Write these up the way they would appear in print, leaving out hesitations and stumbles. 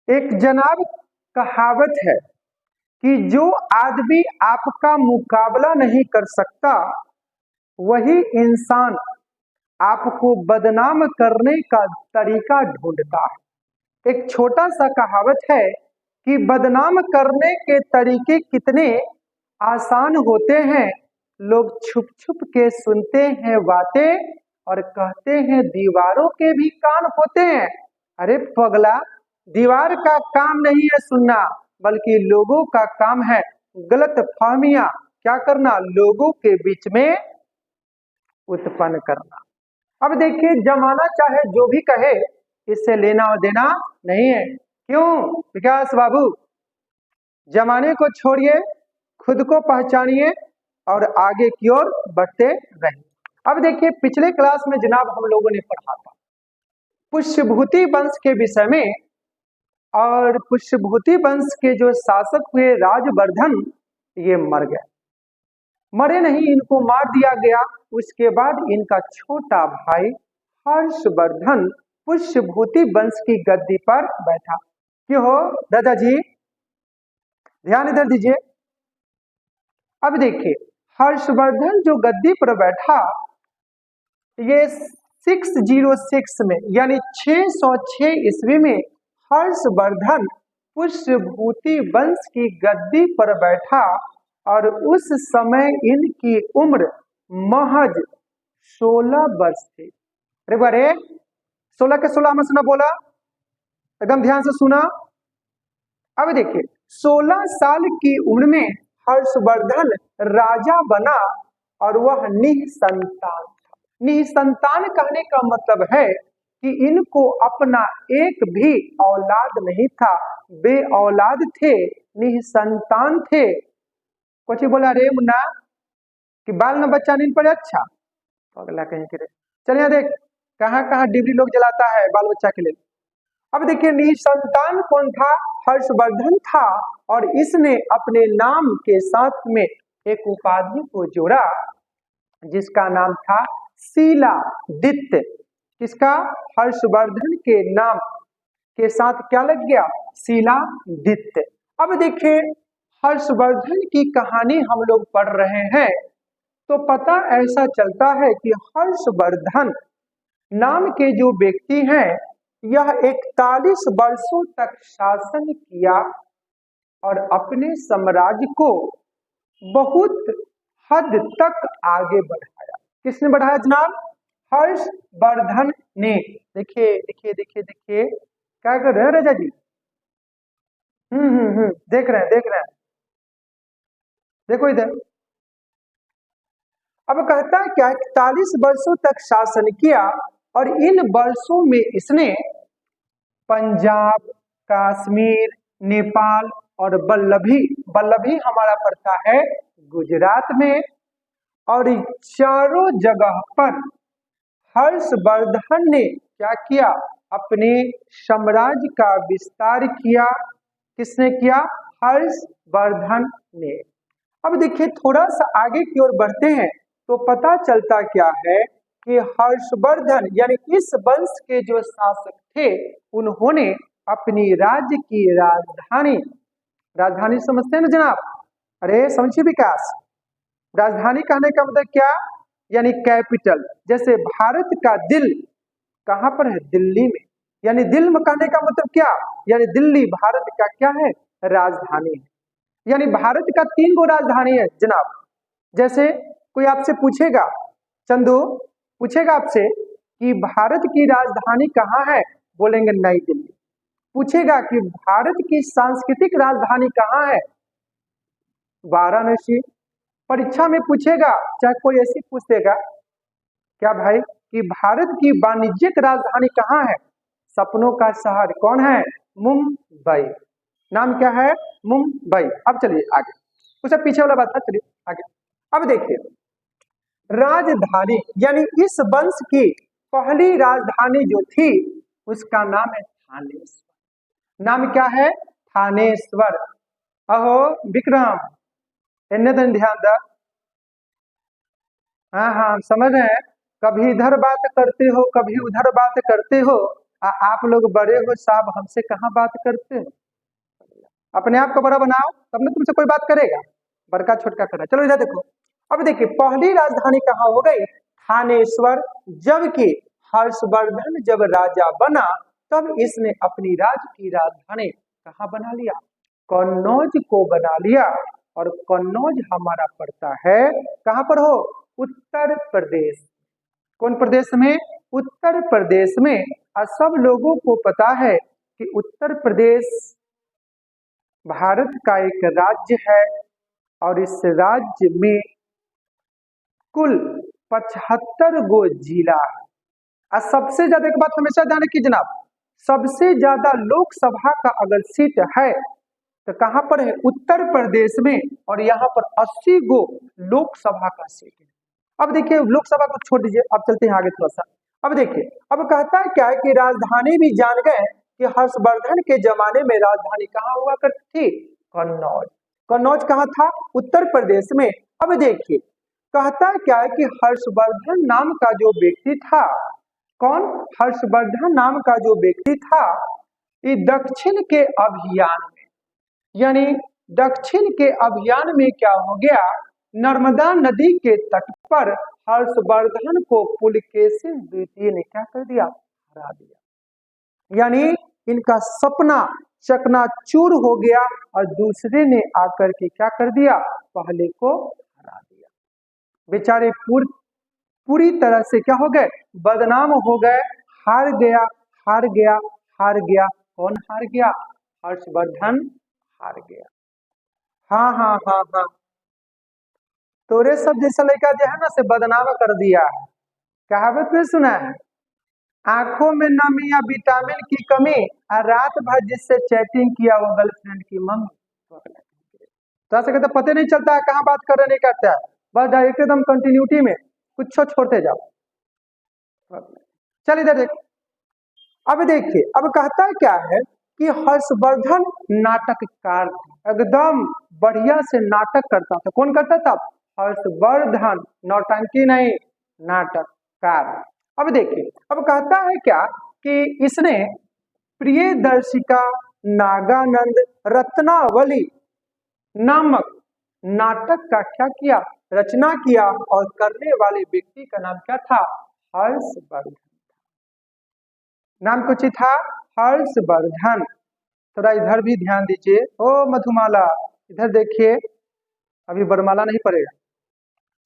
एक जनाब कहावत है कि जो आदमी आपका मुकाबला नहीं कर सकता वही इंसान आपको बदनाम करने का तरीका ढूंढता है। एक छोटा सा कहावत है कि बदनाम करने के तरीके कितने आसान होते हैं। लोग छुप छुप के सुनते हैं बातें और कहते हैं दीवारों के भी कान होते हैं। अरे पगला, दीवार का काम नहीं है सुनना, बल्कि लोगों का काम है गलत फहमियां क्या करना, लोगों के बीच में उत्पन्न करना। अब देखिए, जमाना चाहे जो भी कहे, इससे लेना और देना नहीं है। क्यों विकास बाबू? जमाने को छोड़िए, खुद को पहचानिए और आगे की ओर बढ़ते रहिए। अब देखिए, पिछले क्लास में जनाब हम लोगों ने पढ़ा था पुष्यभूति वंश के विषय में। और पुष्यभूति वंश के जो शासक हुए राजवर्धन, ये मर गए। मरे नहीं, इनको मार दिया गया। उसके बाद इनका छोटा भाई हर्षवर्धन पुष्यभूति वंश की गद्दी पर बैठा। क्यों हो दादाजी? ध्यान इधर दीजिए। अब देखिए, हर्षवर्धन जो गद्दी पर बैठा, ये 606 में यानी 606 ईस्वी में हर्षवर्धन पुष्यभूति वंश की गद्दी पर बैठा। और उस समय इनकी उम्र महज 16 वर्ष थी। अरे बड़े, 16 के 16 में सुना बोला, एकदम ध्यान से सुना। अब देखिए, 16 साल की उम्र में हर्षवर्धन राजा बना और वह निसंतान था। निसंतान कहने का मतलब है कि इनको अपना एक भी औलाद नहीं था, बे औलाद थे, निसंतान थे। कुछ बोला रे मुन्ना कि बाल न बच्चा नहीं पड़े। अच्छा तो अगला कहीं के, चलिए देख कहाँ कहाँ डिबरी लोग जलाता है बाल बच्चा के लिए। अब देखिए, निसंतान कौन था? हर्षवर्धन था। और इसने अपने नाम के साथ में एक उपाधि को जोड़ा जिसका नाम था शीलादित्य। किसका? हर्षवर्धन के नाम के साथ क्या लग गया? शीलादित्य। अब देखिए, हर्षवर्धन की कहानी हम लोग पढ़ रहे हैं तो पता ऐसा चलता है कि हर्षवर्धन नाम के जो व्यक्ति हैं, यह 41 वर्षों तक शासन किया और अपने साम्राज्य को बहुत हद तक आगे बढ़ाया। किसने बढ़ाया जनाब? हर्षवर्धन ने। देखिए देखिए देखिए देखिए, क्या कर रहे हैं राजा जी? देख रहे हैं देख रहे हैं, देखो इधर। अब कहता है क्या, 41 वर्षों तक शासन किया और इन वर्षों में इसने पंजाब, कश्मीर, नेपाल और वल्लभी, वल्लभी हमारा पड़ता है गुजरात में, और चारों जगह पर हर्षवर्धन ने क्या किया? अपने साम्राज्य का विस्तार किया। किसने किया? हर्षवर्धन ने। अब देखिए, थोड़ा सा आगे की ओर बढ़ते हैं तो पता चलता क्या है कि हर्षवर्धन यानी इस वंश के जो शासक थे, उन्होंने अपनी राज्य की राजधानी, राजधानी समझते हैं ना जनाब? अरे समझिए विकास, राजधानी कहने का मतलब क्या? यानी कैपिटल। जैसे भारत का दिल कहां पर है? दिल्ली में। यानी दिल में कहने का मतलब क्या? यानी दिल्ली भारत का क्या है? राजधानी है। यानी भारत का 3 गो राजधानी है जनाब। जैसे कोई आपसे पूछेगा, चंदू पूछेगा आपसे कि भारत की राजधानी कहाँ है, बोलेंगे नई दिल्ली। पूछेगा कि भारत की सांस्कृतिक राजधानी कहाँ है, वाराणसी। परीक्षा में पूछेगा, चाहे कोई ऐसी पूछ देगा क्या भाई कि भारत की वाणिज्यिक राजधानी कहाँ है, सपनों का शहर कौन है? मुंबई। नाम क्या है? मुंबई। अब चलिए आगे, उससे पीछे वाला बात था, चलिए आगे। अब देखिए, राजधानी यानी इस वंश की पहली राजधानी जो थी उसका नाम है थानेश्वर। नाम क्या है? थानेश्वर। अहो विक्रम, इन्हें तो ध्यान दा। हाँ हाँ समझ रहे हैं, कभी इधर बात करते हो कभी उधर बात करते हो, आप लोग बड़े हो साहब, हमसे कहाँ बात करते हो? अपने आप को बड़ा बनाओ तब ना तुमसे कोई बात करेगा। बड़का छोटका करा। चलो इधर देखो। अब देखिए पहली राजधानी कहाँ हो गई? थानेश्वर। जबकि हर्षवर्धन जब राजा बना तब इसने अपनी राज्य की राजधानी कहाँ बना लिया? कन्नौज को बना लिया। और कन्नौज हमारा पड़ता है कहाँ पर हो? उत्तर प्रदेश। कौन प्रदेश में? उत्तर प्रदेश में। और सब लोगों को पता है कि उत्तर प्रदेश भारत का एक राज्य है और इस राज्य में कुल 75 गो जिला है। और सबसे ज्यादा एक बात हमेशा ध्यान रखिए जनाब, सबसे ज्यादा लोकसभा का अगर सीट है तो कहां पर है? उत्तर प्रदेश में। और यहाँ पर 80 गो लोकसभा का सीट है। अब देखिए लोकसभा को छोड़ दीजिए, अब चलते हैं आगे थोड़ा सा। अब देखिए अब कहता है क्या है कि राजधानी भी जान गए कि हर्षवर्धन के जमाने में राजधानी कहाँ हुआ करती थी? कन्नौज। कन्नौज कहाँ था? उत्तर प्रदेश में। अब देखिए कहता क्या है कि हर्षवर्धन नाम का जो व्यक्ति था, कौन? हर्षवर्धन नाम का जो व्यक्ति था, ये दक्षिण के अभियान में, यानी दक्षिण के अभियान में क्या हो गया? नर्मदा नदी के तट पर हर्षवर्धन को पुलकेशिन द्वितीय ने क्या कर दिया? हरा दिया। यानी इनका सपना चकनाचूर हो गया और दूसरे ने आकर के क्या कर दिया? पहले को हरा दिया। बेचारे पूरी तरह से क्या हो गए? बदनाम हो गए। हार गया, हार गया, हार गया। कौन हार गया? हर्षवर्धन हार गया। हाँ हाँ हाँ हाँ, तोरे सब जैसा लड़का जो है ना से बदनाम कर दिया है। कहावत में सुना है, आंखों में नमी या विटामिन की कमी और रात भर जिससे चैटिंग किया वो गर्लफ्रेंड की मम्मी। तो ऐसे कहते पता नहीं चलता है कहाँ बात कर रहे नहीं करता है, बस डायरेक्ट एकदम कंटिन्यूटी में कुछ छोड़ते जाओ। चल इधर देख। अब देखिए अब कहता है क्या है कि हर्षवर्धन नाटककार था, एकदम बढ़िया से नाटक करता था। कौन करता था? हर्षवर्धन। नौटंकी नहीं, नाटककार। अब देखिए अब कहता है क्या कि इसने प्रियदर्शिका नागानंद रत्नावली नामक नाटक का क्या किया? रचना किया। और करने वाले व्यक्ति का नाम क्या था? हर्षवर्धन। नाम कुछ था हर्षवर्धन। थोड़ा इधर भी ध्यान दीजिए। ओ मधुमाला इधर देखिए, अभी वरमाला नहीं पड़ेगा।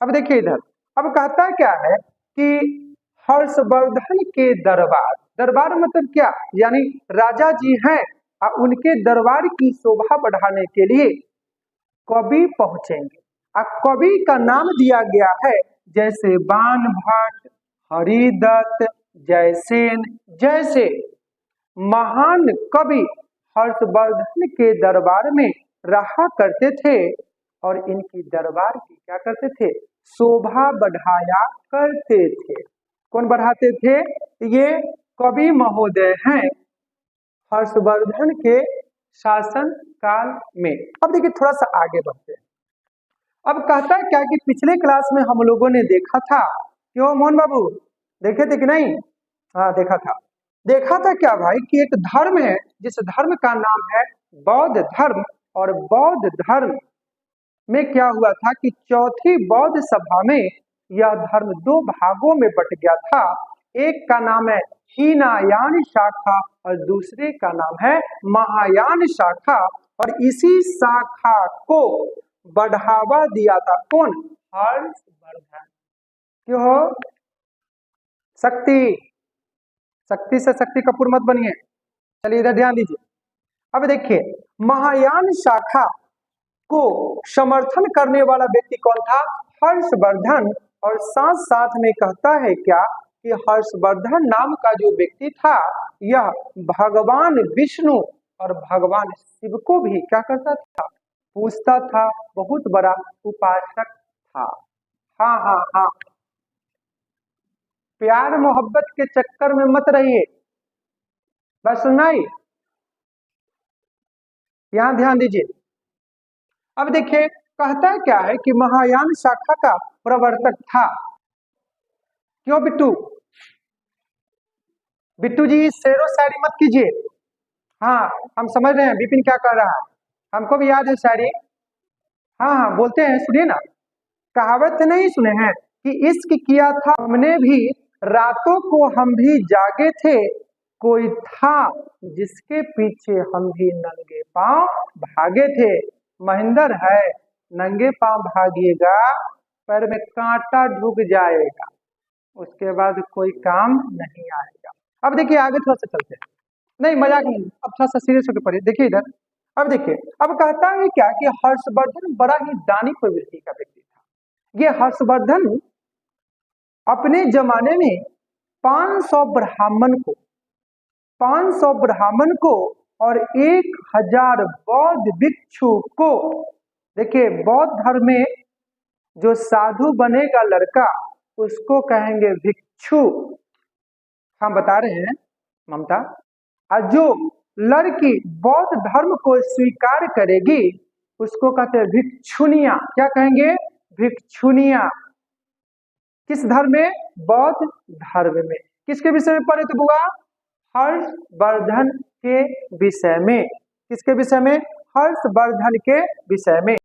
अब देखिए इधर। अब कहता क्या है कि हर्षवर्धन के दरबार, दरबार मतलब क्या? यानी राजा जी हैं और उनके दरबार की शोभा बढ़ाने के लिए कवि पहुंचेंगे। और कवि का नाम दिया गया है जैसे बाण भट्ट, हरिदत्त, जयसेन जैसे महान कवि हर्षवर्धन के दरबार में रहा करते थे और इनकी दरबार की क्या करते थे? शोभा बढ़ाया करते थे। कौन बढ़ाते थे? ये कवि महोदय हैं हर्षवर्धन के शासन काल में। अब देखिए थोड़ा सा आगे बढ़ते हैं। अब कहता है क्या कि पिछले क्लास में हम लोगों ने देखा था, क्यों मोहन बाबू देखे थे कि नहीं? हाँ देखा था। देखा था क्या भाई कि एक धर्म है जिस धर्म का नाम है बौद्ध धर्म। और बौद्ध धर्म में क्या हुआ था कि चौथी बौद्ध सभा में यह धर्म दो भागों में बट गया था। एक का नाम है हीनयान शाखा और दूसरे का नाम है महायान शाखा। और इसी शाखा को बढ़ावा दिया था कौन? हर्षवर्धन। क्यों? शक्ति, शक्ति से शक्ति कपूर मत बनिए। चलिए इधर ध्यान दीजिए। अब देखिए महायान शाखा को समर्थन करने वाला व्यक्ति कौन था? हर्षवर्धन। और साथ साथ में कहता है क्या कि हर्षवर्धन नाम का जो व्यक्ति था यह भगवान विष्णु और भगवान शिव को भी क्या करता था? पूजता था। बहुत बड़ा उपासक था। हाँ हाँ हाँ, प्यार मोहब्बत के चक्कर में मत रहिए, बस नहीं, यहां ध्यान दीजिए। अब देखिए कहता है क्या है कि महायान शाखा का प्रवर्तक था। क्यों बिट्टू? बिट्टू जी शेरो शायरी मत कीजिए। हाँ, हम समझ रहे हैं विपिन क्या कह रहा है, हमको भी याद है शायरी। हाँ हाँ बोलते हैं, सुनिए ना। कहावत नहीं सुने हैं कि इश्क किया था हमने भी, रातों को हम भी जागे थे, कोई था जिसके पीछे हम भी नंगे पांव भागे थे। महेंद्र है, नंगे पांव भागिएगा, पैर में कांटा ढुक जाएगा, उसके बाद कोई काम नहीं आएगा। अब देखिए आगे थोड़ा सा चलते हैं, नहीं मजाक नहीं, अब थोड़ा सा सीरियस होकर पढ़िए। देखिए इधर, अब देखिए, अब कहता है क्या कि हर्षवर्धन बड़ा ही दानी प्रवृत्ति का व्यक्ति था। ये हर्षवर्धन अपने जमाने में 500 ब्राह्मण को 500 ब्राह्मण को और 1000 बौद्ध भिक्षु को, देखिए बौद्ध धर्म में जो साधु बनेगा लड़का उसको कहेंगे भिक्षु, हम बता रहे हैं ममता। और जो लड़की बौद्ध धर्म को स्वीकार करेगी उसको कहते हैं भिक्षुनिया। क्या कहेंगे? भिक्षुनिया। किस धर्म में? बौद्ध धर्म में। किसके विषय में पढ़े थे बुआ? हर्षवर्धन के विषय में। किसके विषय में? हर्षवर्धन के विषय में।